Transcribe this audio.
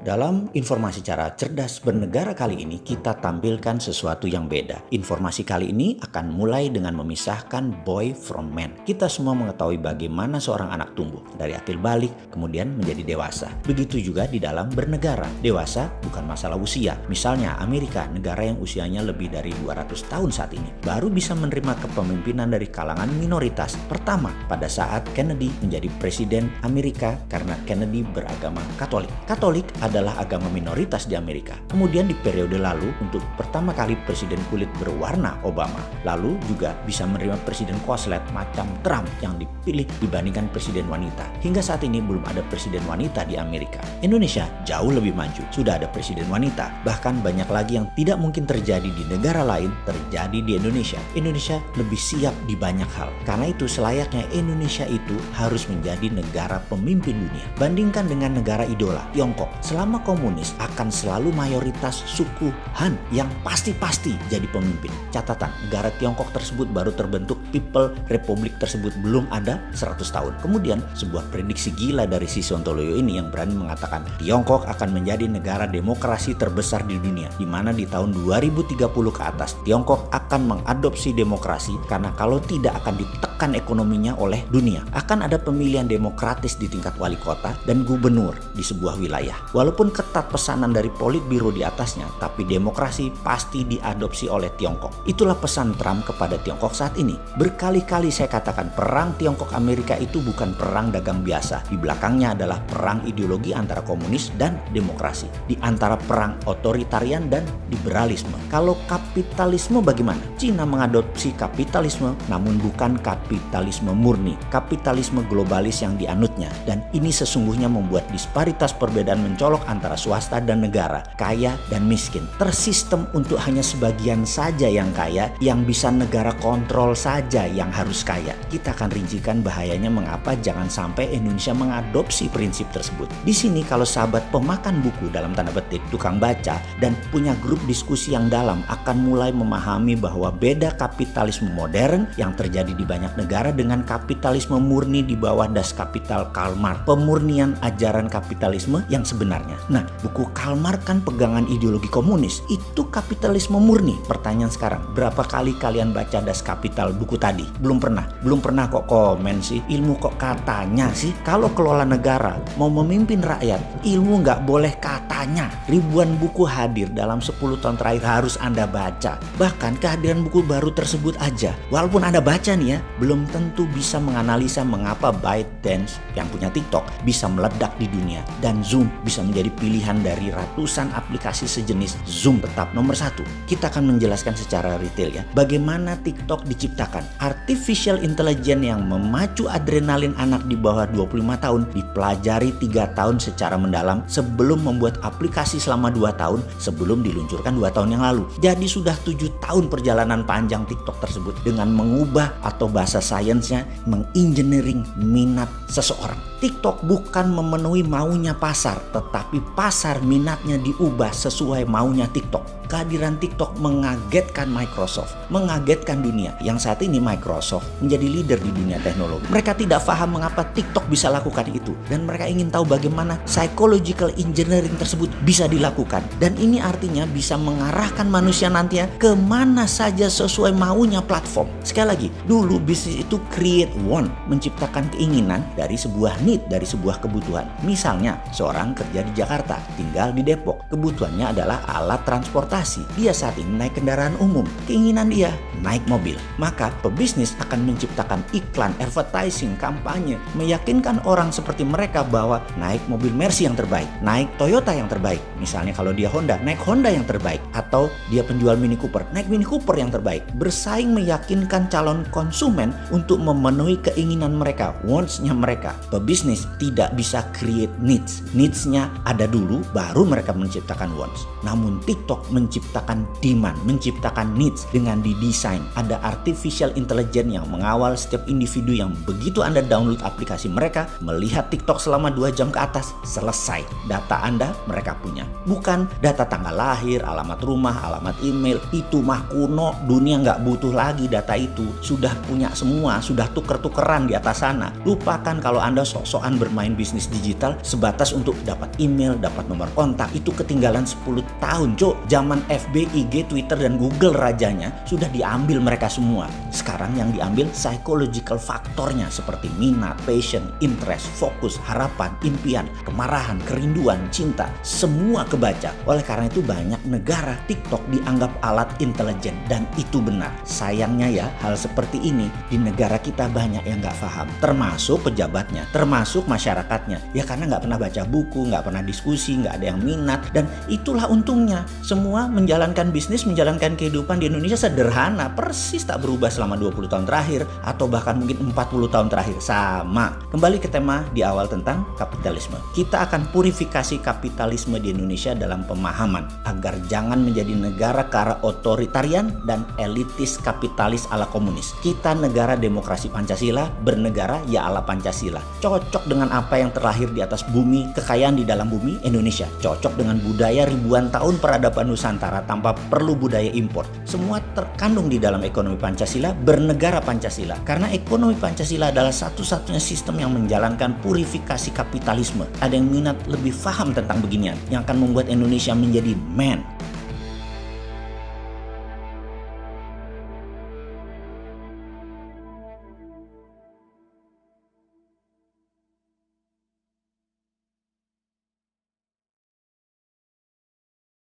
Dalam informasi cara cerdas bernegara kali ini, kita tampilkan sesuatu yang beda. Informasi kali ini akan mulai dengan memisahkan boy from man. Kita semua mengetahui bagaimana seorang anak tumbuh dari akil balik, kemudian menjadi dewasa. Begitu juga di dalam bernegara. Dewasa bukan masalah usia. Misalnya Amerika, negara yang usianya lebih dari 200 tahun saat ini, baru bisa menerima kepemimpinan dari kalangan minoritas. Pertama, pada saat Kennedy menjadi presiden Amerika karena Kennedy beragama Katolik. Katolik adalah agama minoritas di Amerika. Kemudian di periode lalu, untuk pertama kali presiden kulit berwarna Obama, lalu juga bisa menerima presiden koslet macam Trump yang dipilih dibandingkan presiden wanita. Hingga saat ini belum ada presiden wanita di Amerika. Indonesia jauh lebih maju, sudah ada presiden wanita. Bahkan banyak lagi yang tidak mungkin terjadi di negara lain terjadi di Indonesia. Indonesia lebih siap di banyak hal. Karena itu selayaknya Indonesia itu harus menjadi negara pemimpin dunia. Bandingkan dengan negara idola, Tiongkok. Selama komunis akan selalu mayoritas suku Han yang pasti jadi pemimpin. Catatan, negara Tiongkok tersebut baru terbentuk, People Republic tersebut belum ada 100 tahun. Kemudian sebuah prediksi gila dari si Sontoloyo ini yang berani mengatakan Tiongkok akan menjadi negara demokrasi terbesar di dunia, di mana di tahun 2030 ke atas Tiongkok akan mengadopsi demokrasi karena kalau tidak akan ditekan ekonominya oleh dunia. Akan ada pemilihan demokratis di tingkat wali kota dan gubernur di sebuah wilayah. Walaupun ketat pesanan dari Politbiro di atasnya, tapi demokrasi pasti diadopsi oleh Tiongkok. Itulah pesan Trump kepada Tiongkok saat ini. Berkali-kali saya katakan perang Tiongkok Amerika itu bukan perang dagang biasa. Di belakangnya adalah perang ideologi antara komunis dan demokrasi. Di antara perang otoritarian dan liberalisme. Kalau kapitalisme bagaimana? Cina mengadopsi kapitalisme namun bukan kapitalisme murni. Kapitalisme globalis yang dianutnya. Dan ini sesungguhnya membuat disparitas perbedaan mencolok antara swasta dan negara, kaya dan miskin. Tersistem untuk hanya sebagian saja yang kaya, yang bisa negara kontrol saja yang harus kaya. Kita akan rincikan bahayanya mengapa jangan sampai Indonesia mengadopsi prinsip tersebut. Di sini kalau sahabat pemakan buku dalam tanda petik, tukang baca, dan punya grup diskusi yang dalam akan mulai memahami bahwa beda kapitalisme modern yang terjadi di banyak negara dengan kapitalisme murni di bawah das kapital Karl Marx. Pemurnian ajaran kapitalisme yang sebenarnya. Nah, buku Karl Marx kan pegangan ideologi komunis. Itu kapitalisme murni. Pertanyaan sekarang, berapa kali kalian baca Das Kapital buku tadi? Belum pernah kok komen sih. Ilmu kok katanya sih. Kalau kelola negara mau memimpin rakyat, ilmu nggak boleh katanya. Ribuan buku hadir dalam 10 tahun terakhir harus Anda baca. Bahkan kehadiran buku baru tersebut aja, walaupun Anda baca nih ya, belum tentu bisa menganalisa mengapa ByteDance yang punya TikTok bisa meledak di dunia dan Zoom bisa menjadi pilihan dari ratusan aplikasi sejenis. Zoom tetap nomor 1. Kita akan menjelaskan secara retail ya, bagaimana TikTok diciptakan. Artificial intelligence yang memacu adrenalin anak di bawah 25 tahun dipelajari 3 tahun secara mendalam sebelum membuat aplikasi selama 2 tahun sebelum diluncurkan 2 tahun yang lalu. Jadi sudah 7 tahun perjalanan panjang TikTok tersebut dengan mengubah atau bahasa sainsnya mengengineering minat seseorang. TikTok bukan memenuhi maunya pasar, tetapi pasar minatnya diubah sesuai maunya TikTok. Kehadiran TikTok mengagetkan Microsoft, mengagetkan dunia. Yang saat ini Microsoft menjadi leader di dunia teknologi. Mereka tidak paham mengapa TikTok bisa lakukan itu. Dan mereka ingin tahu bagaimana psychological engineering tersebut bisa dilakukan. Dan ini artinya bisa mengarahkan manusia nantinya kemana saja sesuai maunya platform. Sekali lagi, dulu bisnis itu create want, menciptakan keinginan dari sebuah need, dari sebuah kebutuhan. Misalnya, seorang kerja di Jakarta, tinggal di Depok. Kebutuhannya adalah alat transportasi. Dia saat ini naik kendaraan umum. Keinginan dia naik mobil. Maka pebisnis akan menciptakan iklan, advertising, kampanye, meyakinkan orang seperti mereka bahwa naik mobil Mercy yang terbaik, naik Toyota yang terbaik. Misalnya kalau dia Honda, naik Honda yang terbaik. Atau dia penjual Mini Cooper, naik Mini Cooper yang terbaik. Bersaing meyakinkan calon konsumen untuk memenuhi keinginan mereka, wants-nya mereka. Pebisnis tidak bisa create needs. Needs-nya ada dulu, baru mereka menciptakan wants. Namun TikTok menciptakan demand, menciptakan needs dengan didesain. Ada artificial intelligence yang mengawal setiap individu yang begitu Anda download aplikasi mereka, melihat TikTok selama 2 jam ke atas, selesai. Data Anda mereka punya. Bukan data tanggal lahir, alamat rumah, alamat email. Itu mah kuno, dunia nggak butuh lagi data itu. Sudah punya semua, sudah tuker-tukeran di atas sana. Lupakan kalau Anda sok-sokan bermain bisnis digital sebatas untuk dapat email, dapat nomor kontak. Itu ketinggalan 10 tahun, Cuk. Zaman FB, IG, Twitter, dan Google rajanya sudah diambil mereka semua. Sekarang yang diambil psychological faktornya seperti minat, passion, interest, fokus, harapan, impian, kemarahan, kerinduan, cinta. Semua kebaca. Oleh karena itu banyak negara TikTok dianggap alat intelijen, dan itu benar. Sayangnya ya, hal seperti ini di negara kita banyak yang nggak paham. Termasuk pejabatnya, termasuk masyarakatnya. Ya karena nggak pernah baca buku, nggak pernah diskusi, nggak ada yang minat. Dan itulah untungnya. Semua menjalankan bisnis, menjalankan kehidupan di Indonesia sederhana. Persis tak berubah selama 20 tahun terakhir. Atau bahkan mungkin 40 tahun terakhir. Sama. Kembali ke tema di awal tentang kapitalisme. Kita akan purifikasi kapitalisme di Indonesia dalam pemahaman. Agar jangan menjadi negara ke arah otoritarian dan elitis kapitalis ala komunis. Kita negara demokrasi Pancasila, bernegara ya ala Pancasila. Cocok dengan apa yang terlahir di atas bumi, kekayaan di dalam bumi Indonesia. Cocok dengan budaya ribuan tahun peradaban Nusantara tanpa perlu budaya impor. Semua terkandung di dalam ekonomi Pancasila, bernegara Pancasila. Karena ekonomi Pancasila adalah satu-satunya sistem yang menjalankan purifikasi kapitalisme. Ada yang minat lebih paham tentang beginian, yang akan membuat Indonesia menjadi man.